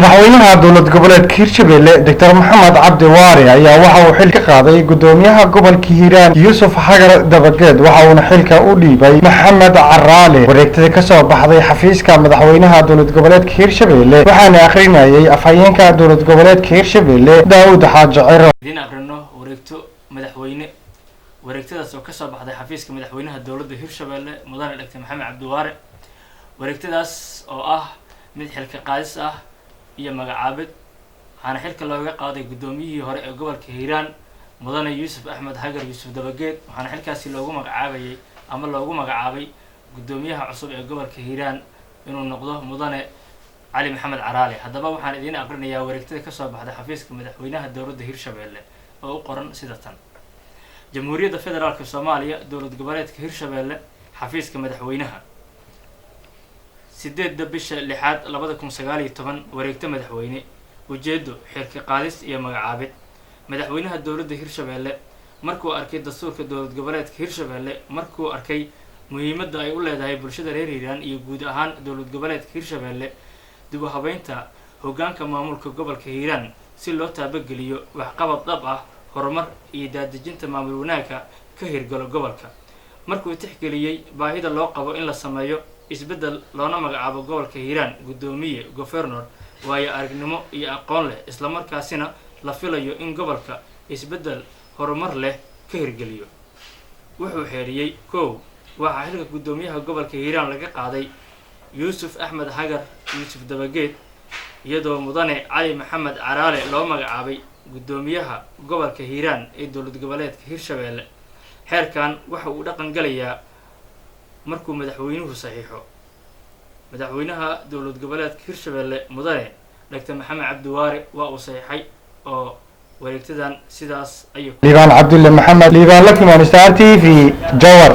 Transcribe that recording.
madaxweynaha dowlad goboleedka Hirshabelle Dr. Maxamed Cabdi Waare ayaa waxa uu xil ka qaaday gudoomiyaha gobolka Hiiraan Yuusuf Xagar Dabageed waxa uu xilka u dhiibay Maxamed Caraale wareegtada ka soo baxday xafiiska madaxweynaha dowlad goboleedka Hirshabelle waxaana akhrinayay afhayeenka dowlad goboleedka Hirshabelle Daawud Xaaji Ciro idin aqrino wareegto madaxweyne wareegtadaas oo ka soo baxday xafiiska madaxweynaha dowladda Hirshabelle mudane Dr. Maxamed Cabdi Waare wareegtadaas oo ah mid xilka qaadis ah iyo magacaabid waxaana xilka looga qaaday gudoomiyihii hore ee gobolka Hiiraan mudane Yuusuf Axmed Xagar Yuusuf Dabageed waxaana xilkaasi loogu magacaabay gudoomiyaha cusub ee gobolka Hiiraan inuu noqdo mudane Cali Maxamed Caraale haddaba waxaan idin aqrinayaa wareegtada ka soo baxday xafiiska madaxweynaha dowladda Hirshabelle oo u qoran sida tan Jamhuuriyadda Federaalka Soomaaliya dowlad goboleedka Hirshabelle xafiiska madaxweynaha 8 bisha 6 2019 wareegta madaxweyne ujeedo xilka qaadis iyo magacaabid madaxweynaha dowladda Hirshabelle markuu arkay dastuurka dowlad goboleedka Hirshabelle markuu arkay muhiimadda ay u leedahay bulshada reer Hiiraan iyo guud ahaan dowlad goboleedka Hirshabelle dib u habeynta hoggaanka maamulka gobolka Hiiraan si loo taabageliyo waxqabad dhab ah horumar iyo daadejinta maamul wanaagga ka hirgalo gobolka markuu tixgeliyay baahida loo qabo in la sameeyo isbedel loona magacaabo gobolka Hiiraan gudoomiye governor waayo aragnimo iyo aqoon leh isla markaasina la filayo in gobolka isbedel horumar leh ka hirgeliyo wuxuu xeeriyay waxa xilka gudoomiyaha gobolka Hiiraan laga qaaday Yuusuf Axmed Xagar Yuusuf Dabageed iyadoo mudane Cali Maxamed Caraale loo magacaabay gudoomiyaha gobolka Hiiraan ee dowlad goboleedka Hirshabelle xeerkan waxa uu dhaqan galayaa markuu madaxweynuhu saxiixo madaxweynaha dowlad goboleedka Hirshabelle mudane Dr. Maxamed Cabdi Waare waa uu saxiixay oo wareegtadan sidaas ayuu Liibaan Cabdulle Maxamed Liibaan Lakimaan Star TV Jawhar